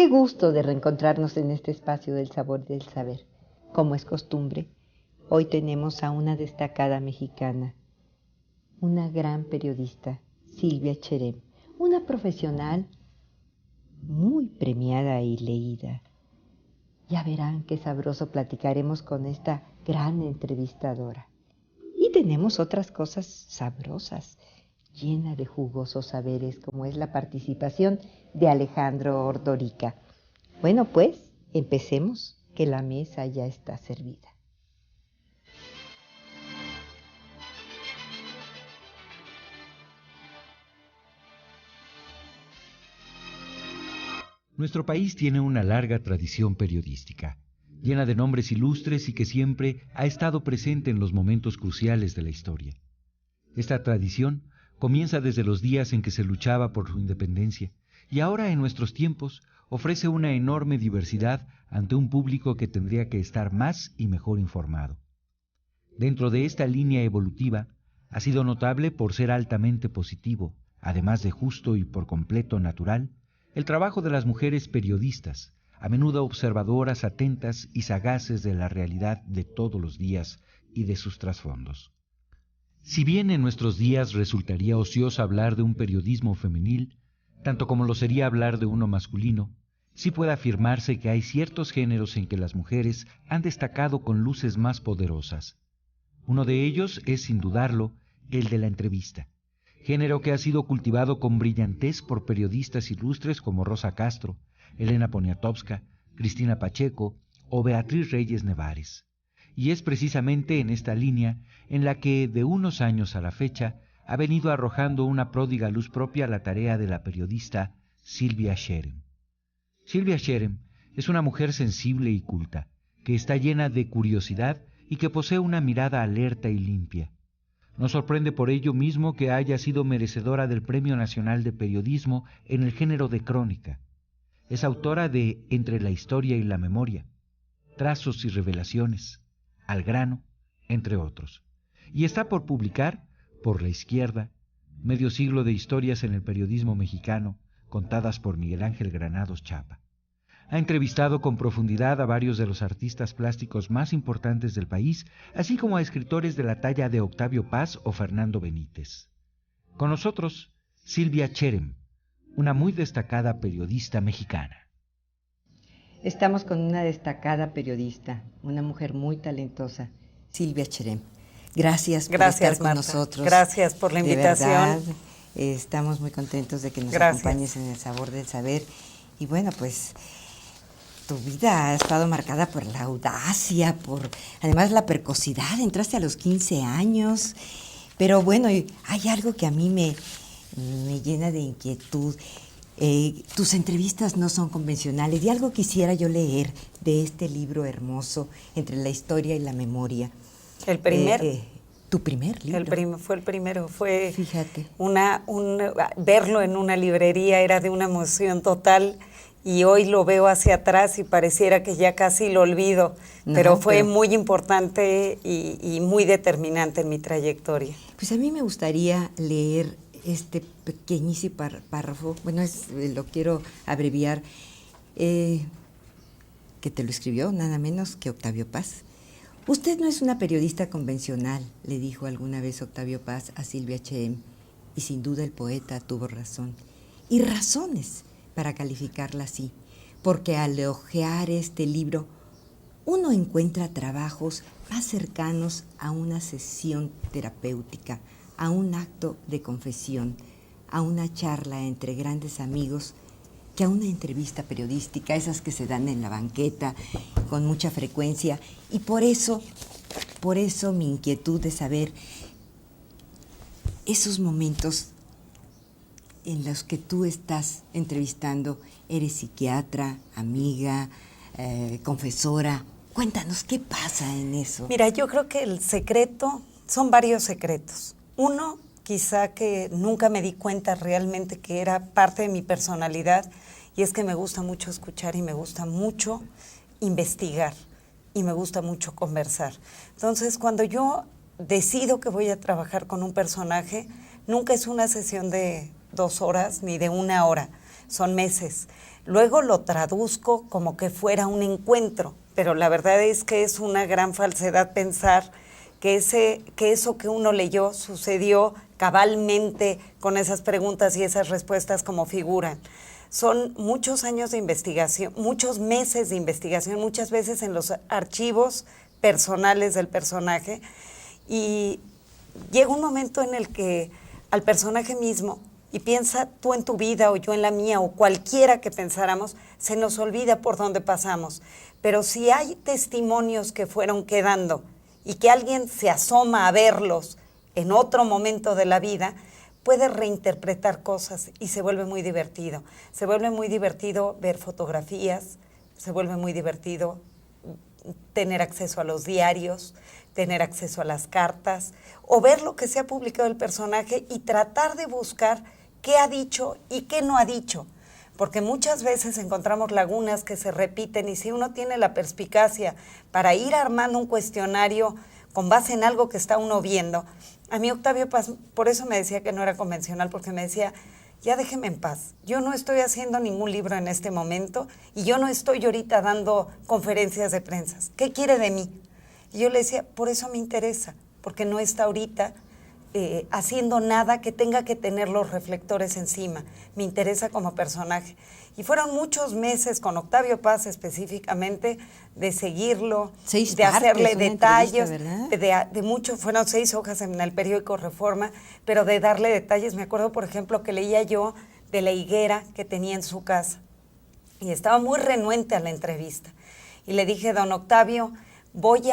Qué gusto de reencontrarnos en este espacio del sabor del saber. Como es costumbre, hoy tenemos a una destacada mexicana, una gran periodista, Silvia Cherem, una profesional muy premiada y leída. Ya verán qué sabroso platicaremos con esta gran entrevistadora. Y tenemos otras cosas sabrosas, llena de jugosos saberes, como es la participación de Alejandro Ordorica. Bueno, pues, empecemos, que la mesa ya está servida. Nuestro país tiene una larga tradición periodística, llena de nombres ilustres y que siempre ha estado presente en los momentos cruciales de la historia. Esta tradición comienza desde los días en que se luchaba por su independencia y ahora en nuestros tiempos ofrece una enorme diversidad ante un público que tendría que estar más y mejor informado. Dentro de esta línea evolutiva, ha sido notable por ser altamente positivo, además de justo y por completo natural, el trabajo de las mujeres periodistas, a menudo observadoras, atentas y sagaces de la realidad de todos los días y de sus trasfondos. Si bien en nuestros días resultaría ocioso hablar de un periodismo femenil, tanto como lo sería hablar de uno masculino, sí puede afirmarse que hay ciertos géneros en que las mujeres han destacado con luces más poderosas. Uno de ellos es, sin dudarlo, el de la entrevista, género que ha sido cultivado con brillantez por periodistas ilustres como Rosa Castro, Elena Poniatowska, Cristina Pacheco o Beatriz Reyes Nevares. Y es precisamente en esta línea en la que, de unos años a la fecha, ha venido arrojando una pródiga luz propia la tarea de la periodista Silvia Cherem. Silvia Cherem es una mujer sensible y culta, que está llena de curiosidad y que posee una mirada alerta y limpia. No sorprende por ello mismo que haya sido merecedora del Premio Nacional de Periodismo en el género de crónica. Es autora de Entre la historia y la memoria, Trazos y revelaciones, Al grano, entre otros. Y está por publicar, Por la izquierda, medio siglo de historias en el periodismo mexicano, contadas por Miguel Ángel Granados Chapa. Ha entrevistado con profundidad a varios de los artistas plásticos más importantes del país, así como a escritores de la talla de Octavio Paz o Fernando Benítez. Con nosotros, Silvia Cherem, una muy destacada periodista mexicana. Estamos con una destacada periodista, una mujer muy talentosa, Silvia Cherem. Gracias por estar con Marta. nosotros. Gracias por la invitación. De verdad, estamos muy contentos de que nos acompañes en el sabor del saber. Y bueno, pues tu vida ha estado marcada por la audacia, por además la precocidad. Entraste a los 15 años. Pero bueno, hay algo que a mí me llena de inquietud. Tus entrevistas no son convencionales y algo quisiera yo leer de este libro hermoso, Entre la historia y la memoria. ¿El primer? ¿Tu primer libro? Fue el primero. Fue, fíjate, verlo en una librería era de una emoción total y hoy lo veo hacia atrás y pareciera que ya casi lo olvido, pero fue muy importante y muy determinante en mi trayectoria. Pues a mí me gustaría leer este pequeñísimo párrafo, bueno, lo quiero abreviar, que te lo escribió nada menos que Octavio Paz. Usted no es una periodista convencional, le dijo alguna vez Octavio Paz a Silvia Cherem, y sin duda el poeta tuvo razón, y razones para calificarla así, porque al hojear este libro uno encuentra trabajos más cercanos a una sesión terapéutica, a un acto de confesión, a una charla entre grandes amigos, que a una entrevista periodística, esas que se dan en la banqueta con mucha frecuencia. Y por eso mi inquietud de saber esos momentos en los que tú estás entrevistando, eres psiquiatra, amiga, confesora. Cuéntanos, ¿qué pasa en eso? Mira, yo creo que el secreto, son varios secretos. Uno, quizá que nunca me di cuenta realmente que era parte de mi personalidad, y es que me gusta mucho escuchar y me gusta mucho investigar y me gusta mucho conversar. Entonces, cuando yo decido que voy a trabajar con un personaje, nunca es una sesión de 2 horas ni de 1 hora. son meses. Luego lo traduzco como que fuera un encuentro, pero la verdad es que es una gran falsedad pensar que eso que uno leyó sucedió cabalmente con esas preguntas y esas respuestas como figuran. Son muchos años de investigación, muchos meses de investigación, muchas veces en los archivos personales del personaje, y llega un momento en el que al personaje mismo, y piensa tú en tu vida o yo en la mía o cualquiera que pensáramos, se nos olvida por dónde pasamos. Pero si hay testimonios que fueron quedando y que alguien se asoma a verlos en otro momento de la vida, puede reinterpretar cosas y se vuelve muy divertido. Se vuelve muy divertido ver fotografías, se vuelve muy divertido tener acceso a los diarios, tener acceso a las cartas, o ver lo que se ha publicado el personaje y tratar de buscar qué ha dicho y qué no ha dicho. Porque muchas veces encontramos lagunas que se repiten y si uno tiene la perspicacia para ir armando un cuestionario con base en algo que está uno viendo. A mí Octavio Paz, por eso me decía que no era convencional, porque me decía, ya déjeme en paz, yo no estoy haciendo ningún libro en este momento y yo no estoy ahorita dando conferencias de prensa. ¿Qué quiere de mí? Y yo le decía, por eso me interesa, porque no está ahorita haciendo nada que tenga que tener los reflectores encima. Me interesa como personaje. Y fueron muchos meses con Octavio Paz específicamente de seguirlo, de hacerle detalles, de mucho, fueron 6 hojas en el periódico Reforma, pero de darle detalles. Me acuerdo, por ejemplo, que leía yo de la higuera que tenía en su casa y estaba muy renuente a la entrevista. Y le dije, don Octavio, lo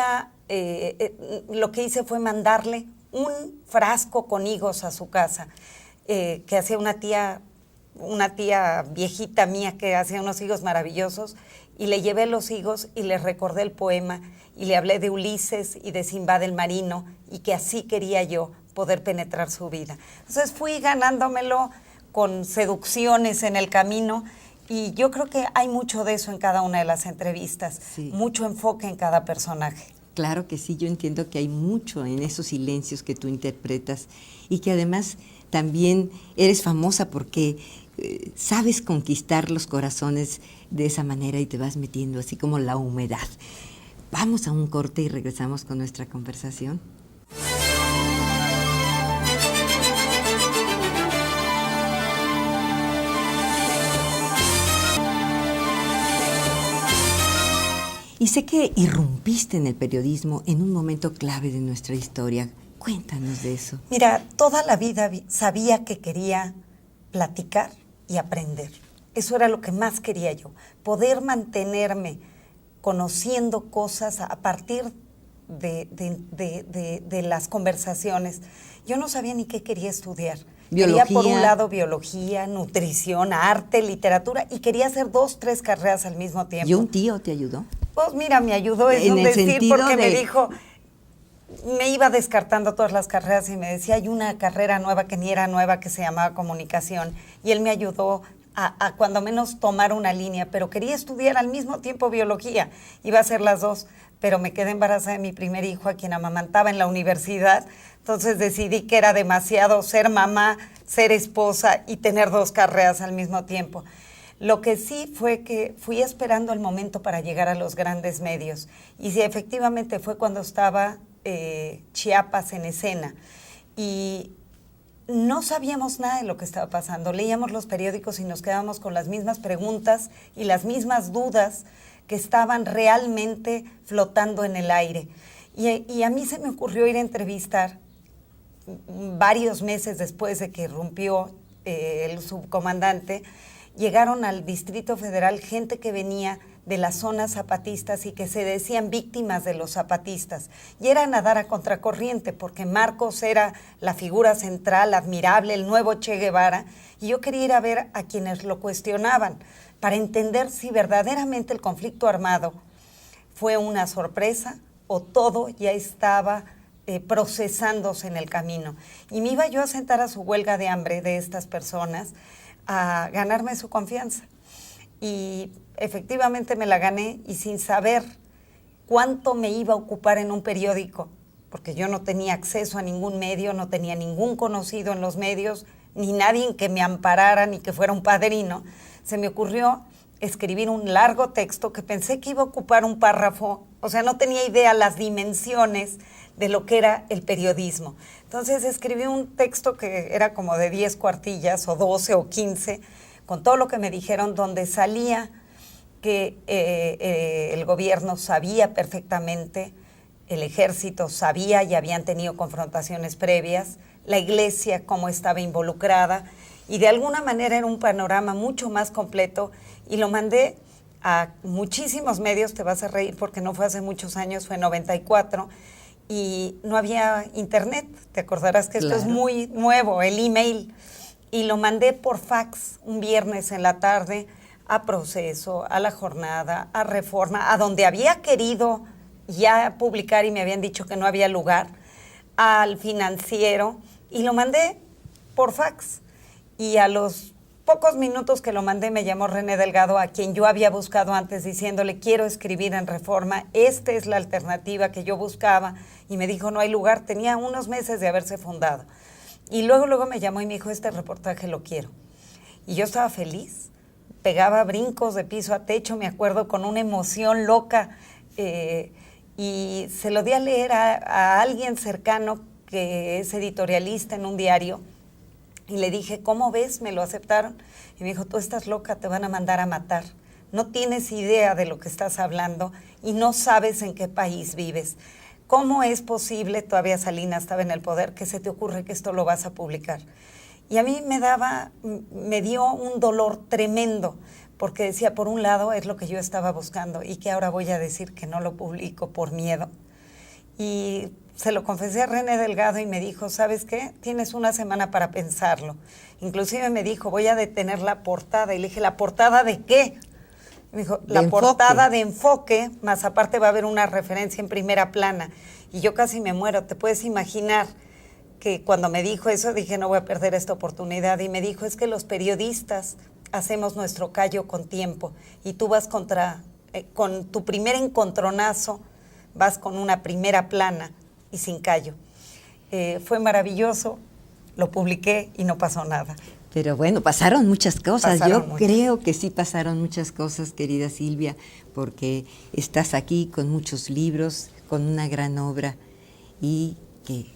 que hice fue mandarle un frasco con higos a su casa, que hacía una tía viejita mía que hacía unos higos maravillosos, y le llevé los higos y le recordé el poema y le hablé de Ulises y de Sinbad el marino y que así quería yo poder penetrar su vida. Entonces fui ganándomelo con seducciones en el camino y yo creo que hay mucho de eso en cada una de las entrevistas, sí. Mucho enfoque en cada personaje. Claro que sí, yo entiendo que hay mucho en esos silencios que tú interpretas y que además también eres famosa porque sabes conquistar los corazones de esa manera y te vas metiendo así como la humedad. Vamos a un corte y regresamos con nuestra conversación. Y sé que irrumpiste en el periodismo en un momento clave de nuestra historia. Cuéntanos de eso. Mira, toda la vida sabía que quería platicar y aprender. Eso era lo que más quería yo, poder mantenerme conociendo cosas a partir de las conversaciones. Yo no sabía ni qué quería estudiar. Biología. Quería, por un lado, biología, nutrición, arte, literatura, y quería hacer 2, 3 carreras al mismo tiempo. ¿Y un tío te ayudó? Pues mira, me ayudó, es un decir, porque me dijo, me iba descartando todas las carreras y me decía, hay una carrera nueva que ni era nueva, que se llamaba comunicación, y él me ayudó a cuando menos tomar una línea, pero quería estudiar al mismo tiempo biología, iba a hacer las 2, pero me quedé embarazada de mi primer hijo, a quien amamantaba en la universidad, entonces decidí que era demasiado ser mamá, ser esposa y tener 2 carreras al mismo tiempo. Lo que sí fue que fui esperando el momento para llegar a los grandes medios, y sí, efectivamente fue cuando estaba Chiapas en escena, y no sabíamos nada de lo que estaba pasando. Leíamos los periódicos y nos quedábamos con las mismas preguntas y las mismas dudas que estaban realmente flotando en el aire. Y a mí se me ocurrió ir a entrevistar varios meses después de que irrumpió el subcomandante. Llegaron al Distrito Federal gente que venía de las zonas zapatistas y que se decían víctimas de los zapatistas. Y era nadar a contracorriente, porque Marcos era la figura central, admirable, el nuevo Che Guevara, y yo quería ir a ver a quienes lo cuestionaban, para entender si verdaderamente el conflicto armado fue una sorpresa o todo ya estaba procesándose en el camino. Y me iba yo a sentar a su huelga de hambre de estas personas, a ganarme su confianza. Y efectivamente me la gané, y sin saber cuánto me iba a ocupar en un periódico, porque yo no tenía acceso a ningún medio, no tenía ningún conocido en los medios, ni nadie que me amparara, ni que fuera un padrino, se me ocurrió escribir un largo texto que pensé que iba a ocupar un párrafo, o sea, no tenía idea las dimensiones de lo que era el periodismo. Entonces escribí un texto que era como de 10 cuartillas, o 12 o 15, con todo lo que me dijeron, donde salía que el gobierno sabía perfectamente, el ejército sabía y habían tenido confrontaciones previas, la iglesia cómo estaba involucrada, y de alguna manera era un panorama mucho más completo, y lo mandé a muchísimos medios. Te vas a reír porque no fue hace muchos años, fue en 94, y no había internet. Te acordarás que esto es muy nuevo, el email, y lo mandé por fax un viernes en la tarde a Proceso, a La Jornada, a Reforma, a donde había querido ya publicar y me habían dicho que no había lugar, al Financiero, y lo mandé por fax. Y a los pocos minutos que lo mandé me llamó René Delgado, a quien yo había buscado antes, diciéndole: quiero escribir en Reforma, esta es la alternativa que yo buscaba, y me dijo: no hay lugar. Tenía unos meses de haberse fundado. Y luego me llamó y me dijo: este reportaje lo quiero. Y yo estaba feliz, pegaba brincos de piso a techo, me acuerdo, con una emoción loca, y se lo di a leer a alguien cercano que es editorialista en un diario, y le dije: ¿cómo ves? Me lo aceptaron. Y me dijo: tú estás loca, te van a mandar a matar. No tienes idea de lo que estás hablando y no sabes en qué país vives. ¿Cómo es posible, todavía Salinas estaba en el poder, que se te ocurre que esto lo vas a publicar? Y a mí me dio un dolor tremendo, porque decía, por un lado es lo que yo estaba buscando, y que ahora voy a decir que no lo publico por miedo. Y se lo confesé a René Delgado y me dijo: ¿sabes qué? Tienes una semana para pensarlo. Inclusive me dijo: voy a detener la portada. Y le dije: ¿la portada de qué? Me dijo: la portada de Enfoque, más aparte va a haber una referencia en primera plana. Y yo casi me muero. ¿Te puedes imaginar que cuando me dijo eso dije: no voy a perder esta oportunidad? Y me dijo: es que los periodistas hacemos nuestro callo con tiempo, y tú vas con tu primer encontronazo, vas con una primera plana y sin callo. Fue maravilloso, lo publiqué y no pasó nada. Pero bueno, pasaron muchas cosas. Creo que sí pasaron muchas cosas, querida Silvia, porque estás aquí con muchos libros, con una gran obra, y que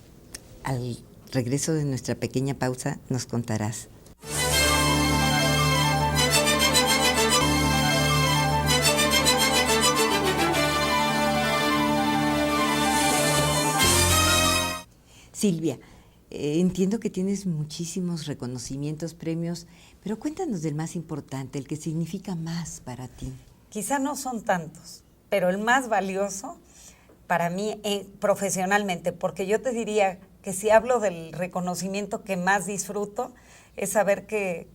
al regreso de nuestra pequeña pausa nos contarás. Silvia, entiendo que tienes muchísimos reconocimientos, premios, pero cuéntanos del más importante, el que significa más para ti. Quizá no son tantos, pero el más valioso para mí profesionalmente, porque yo te diría que si hablo del reconocimiento que más disfruto, es saber que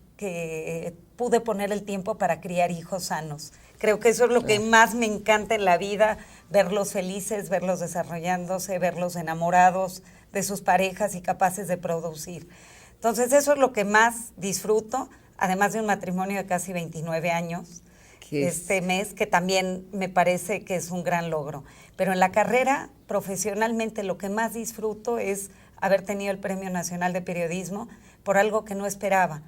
pude poner el tiempo para criar hijos sanos. Creo que eso es lo que más me encanta en la vida, verlos felices, verlos desarrollándose, verlos enamorados de sus parejas y capaces de producir. Entonces eso es lo que más disfruto, además de un matrimonio de casi 29 años este mes, que también me parece que es un gran logro. Pero en la carrera, profesionalmente, lo que más disfruto es haber tenido el Premio Nacional de Periodismo por algo que no esperaba.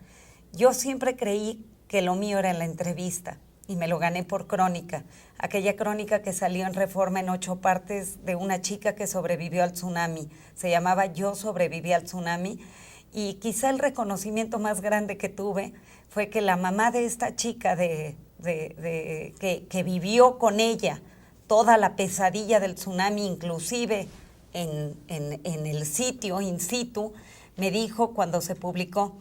Yo siempre creí que lo mío era en la entrevista, y me lo gané por Crónica, aquella crónica que salió en Reforma en 8 partes de una chica que sobrevivió al tsunami. Se llamaba Yo sobreviví al tsunami, y quizá el reconocimiento más grande que tuve fue que la mamá de esta chica que vivió con ella toda la pesadilla del tsunami, inclusive en el sitio, in situ, me dijo cuando se publicó: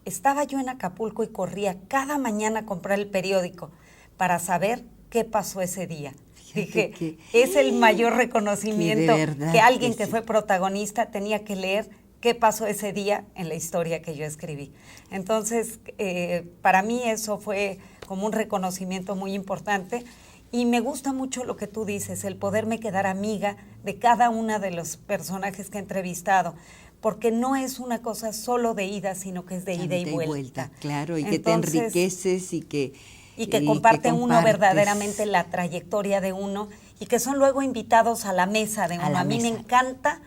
estaba yo en Acapulco y corría cada mañana a comprar el periódico para saber qué pasó ese día. Dije, es el mayor reconocimiento que alguien que fue protagonista tenía que leer qué pasó ese día en la historia que yo escribí. Entonces, para mí eso fue como un reconocimiento muy importante, y me gusta mucho lo que tú dices, el poderme quedar amiga de cada una de los personajes que he entrevistado, porque no es una cosa solo de ida, sino que es de ida y vuelta. Claro, y entonces, que te enriqueces y que comparte uno verdaderamente la trayectoria de uno, y que son luego invitados a la mesa de uno. A mí me encanta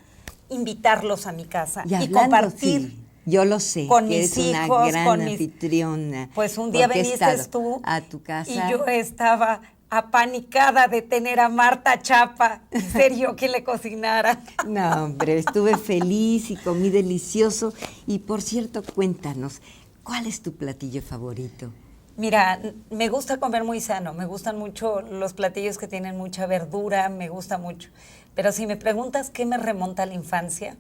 invitarlos a mi casa y compartir Yo lo sé, con que mis eres hijos, una gran con mis... anfitriona. Pues un día porque he viniste estado tú a tu casa. y yo estaba apanicada de tener a Marta Chapa y ser yo quien le cocinara. No, hombre, estuve feliz y comí delicioso. Y por cierto, cuéntanos, ¿cuál es tu platillo favorito? Mira, me gusta comer muy sano, me gustan mucho los platillos que tienen mucha verdura, me gusta mucho. Pero si me preguntas qué me remonta a la infancia,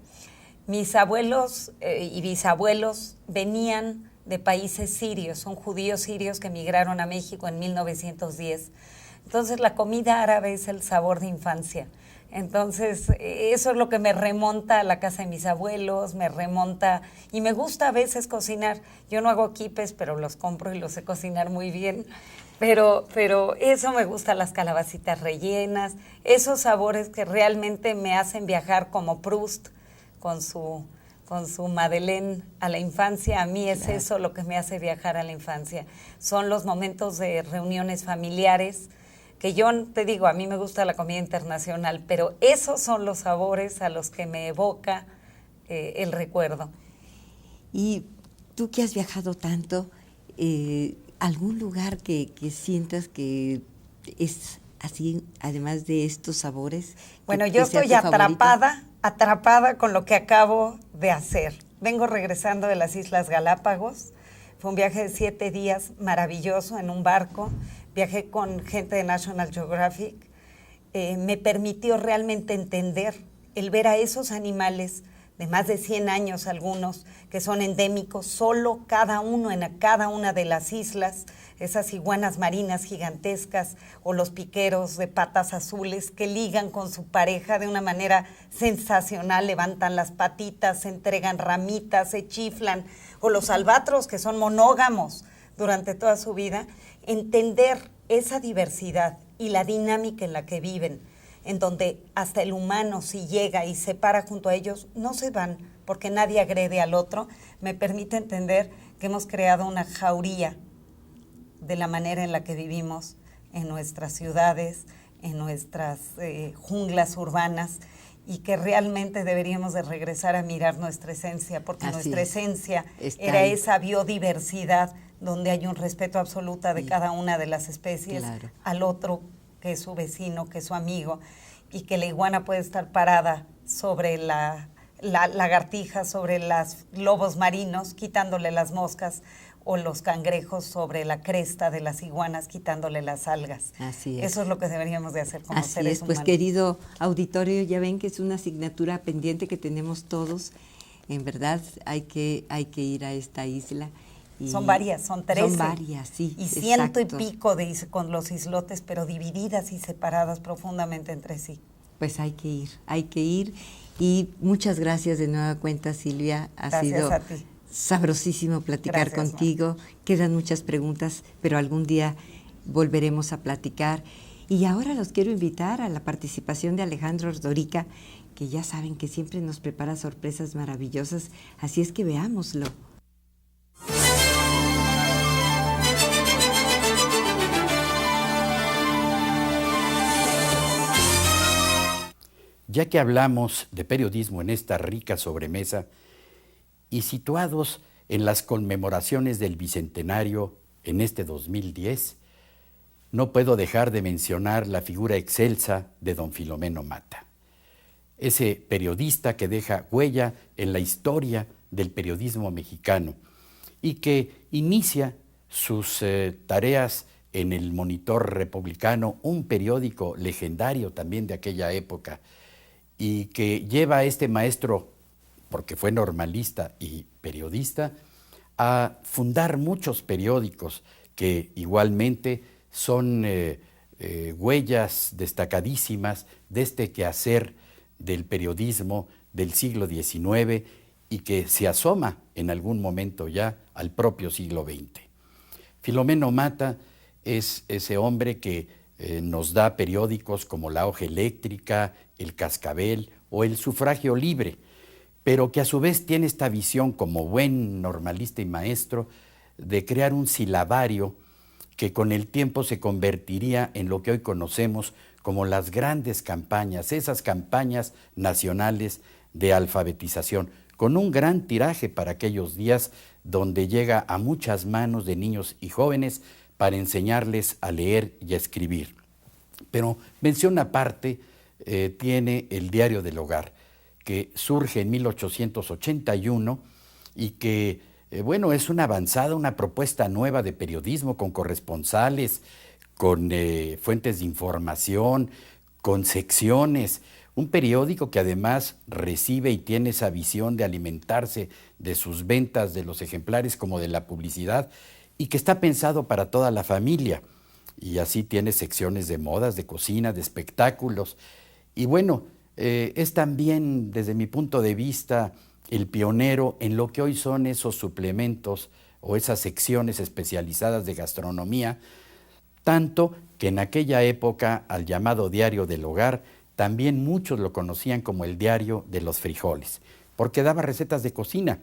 mis abuelos y bisabuelos venían de países sirios, son judíos sirios que emigraron a México en 1910. Entonces la comida árabe es el sabor de infancia. Entonces eso es lo que me remonta a la casa de mis abuelos, me remonta, y me gusta a veces cocinar. Yo no hago quipes, pero los compro y los sé cocinar muy bien. Pero eso me gusta, las calabacitas rellenas, esos sabores que realmente me hacen viajar como Proust con su Madeleine a la infancia. A mí es Claro. eso lo que me hace viajar a la infancia. Son los momentos de reuniones familiares, que yo te digo, a mí me gusta la comida internacional, pero esos son los sabores a los que me evoca el recuerdo. Y tú que has viajado tanto, ¿algún lugar que sientas que es así, además de estos sabores? Bueno, que yo sea estoy tu favorito? atrapada con lo que acabo de hacer. Vengo regresando de las Islas Galápagos. Fue un viaje de 7 días maravilloso en un barco. Viajé con gente de National Geographic. Me permitió realmente entender el ver a esos animales de más de 100 años, algunos que son endémicos, solo cada uno en cada una de las islas, esas iguanas marinas gigantescas o los piqueros de patas azules que ligan con su pareja de una manera sensacional, levantan las patitas, se entregan ramitas, se chiflan, o los albatros que son monógamos durante toda su vida. Entender esa diversidad y la dinámica en la que viven, en donde hasta el humano, si llega y se para junto a ellos, no se van porque nadie agrede al otro, me permite entender que hemos creado una jauría de la manera en la que vivimos en nuestras ciudades, en nuestras junglas urbanas, y que realmente deberíamos de regresar a mirar nuestra esencia, porque Así nuestra es. esencia Está era ahí. esa biodiversidad donde hay un respeto absoluto de cada una de las especies Claro. al otro, que es su vecino, que es su amigo, y que la iguana puede estar parada sobre la lagartija, sobre los lobos marinos, quitándole las moscas, o los cangrejos sobre la cresta de las iguanas, quitándole las algas. Así es. Eso es lo que deberíamos de hacer como Así seres es, pues humanos. querido auditorio, ya ven que es una asignatura pendiente que tenemos todos. En verdad hay que ir a esta isla. Y Son varias, son 13. Son varias, sí. Y 100 exacto. y pico con los islotes, pero divididas y separadas profundamente entre sí. Pues hay que ir. Y muchas gracias de nueva cuenta, Silvia. Ha Gracias sido a ti. sabrosísimo platicar Gracias, contigo. Quedan muchas preguntas, pero algún día volveremos a platicar. Y ahora los quiero invitar a la participación de Alejandro Ordorica, que ya saben que siempre nos prepara sorpresas maravillosas, así es que veámoslo. Ya que hablamos de periodismo en esta rica sobremesa y situados en las conmemoraciones del Bicentenario en este 2010, no puedo dejar de mencionar la figura excelsa de don Filomeno Mata, ese periodista que deja huella en la historia del periodismo mexicano y que inicia sus tareas en el Monitor Republicano, un periódico legendario también de aquella época, y que lleva a este maestro, porque fue normalista y periodista, a fundar muchos periódicos que igualmente son huellas destacadísimas de este quehacer del periodismo del siglo XIX y que se asoma en algún momento ya al propio siglo XX. Filomeno Mata es ese hombre que nos da periódicos como La Hoja Eléctrica, El Cascabel o El Sufragio Libre, pero que a su vez tiene esta visión como buen normalista y maestro de crear un silabario que con el tiempo se convertiría en lo que hoy conocemos como las grandes campañas, esas campañas nacionales de alfabetización, con un gran tiraje para aquellos días, donde llega a muchas manos de niños y jóvenes para enseñarles a leer y a escribir. Pero mención aparte tiene el Diario del Hogar, que surge en 1881 y que, bueno, es una avanzada, una propuesta nueva de periodismo con corresponsales, con fuentes de información, con secciones, un periódico que además recibe y tiene esa visión de alimentarse de sus ventas de los ejemplares como de la publicidad, y que está pensado para toda la familia. Y así tiene secciones de modas, de cocina, de espectáculos. Y bueno, es también, desde mi punto de vista, el pionero en lo que hoy son esos suplementos o esas secciones especializadas de gastronomía, tanto que en aquella época al llamado Diario del Hogar también muchos lo conocían como el Diario de los Frijoles, porque daba recetas de cocina.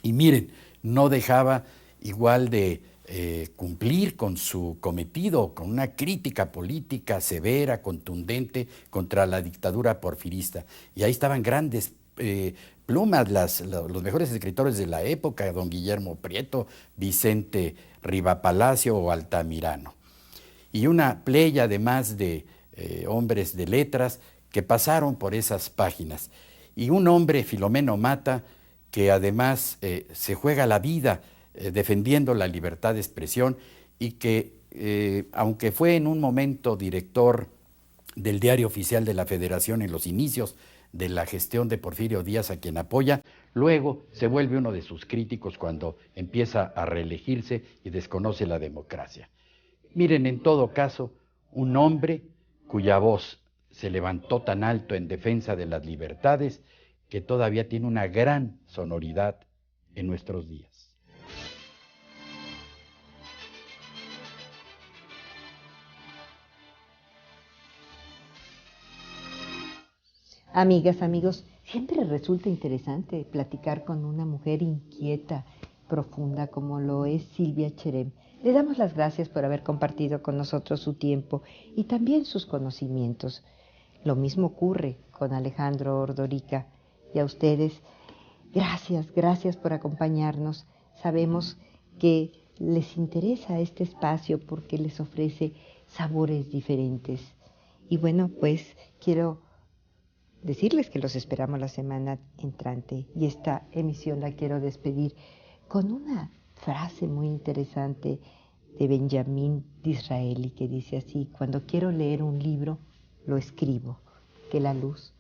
Y miren, no dejaba igual de cumplir con su cometido, con una crítica política severa, contundente contra la dictadura porfirista. Y ahí estaban grandes plumas, los mejores escritores de la época, don Guillermo Prieto, Vicente Rivapalacio o Altamirano. Y una playa además de hombres de letras que pasaron por esas páginas. Y un hombre, Filomeno Mata, que además se juega la vida defendiendo la libertad de expresión y que, aunque fue en un momento director del Diario Oficial de la Federación en los inicios de la gestión de Porfirio Díaz, a quien apoya, luego se vuelve uno de sus críticos cuando empieza a reelegirse y desconoce la democracia. Miren, en todo caso, un hombre cuya voz se levantó tan alto en defensa de las libertades que todavía tiene una gran sonoridad en nuestros días. Amigas, amigos, siempre resulta interesante platicar con una mujer inquieta, profunda, como lo es Silvia Cherem. Le damos las gracias por haber compartido con nosotros su tiempo y también sus conocimientos. Lo mismo ocurre con Alejandro Ordorica. Y a ustedes, gracias por acompañarnos. Sabemos que les interesa este espacio porque les ofrece sabores diferentes. Y bueno, pues quiero decirles que los esperamos la semana entrante y esta emisión la quiero despedir con una frase muy interesante de Benjamín Disraeli que dice así: cuando quiero leer un libro, lo escribo, que la luz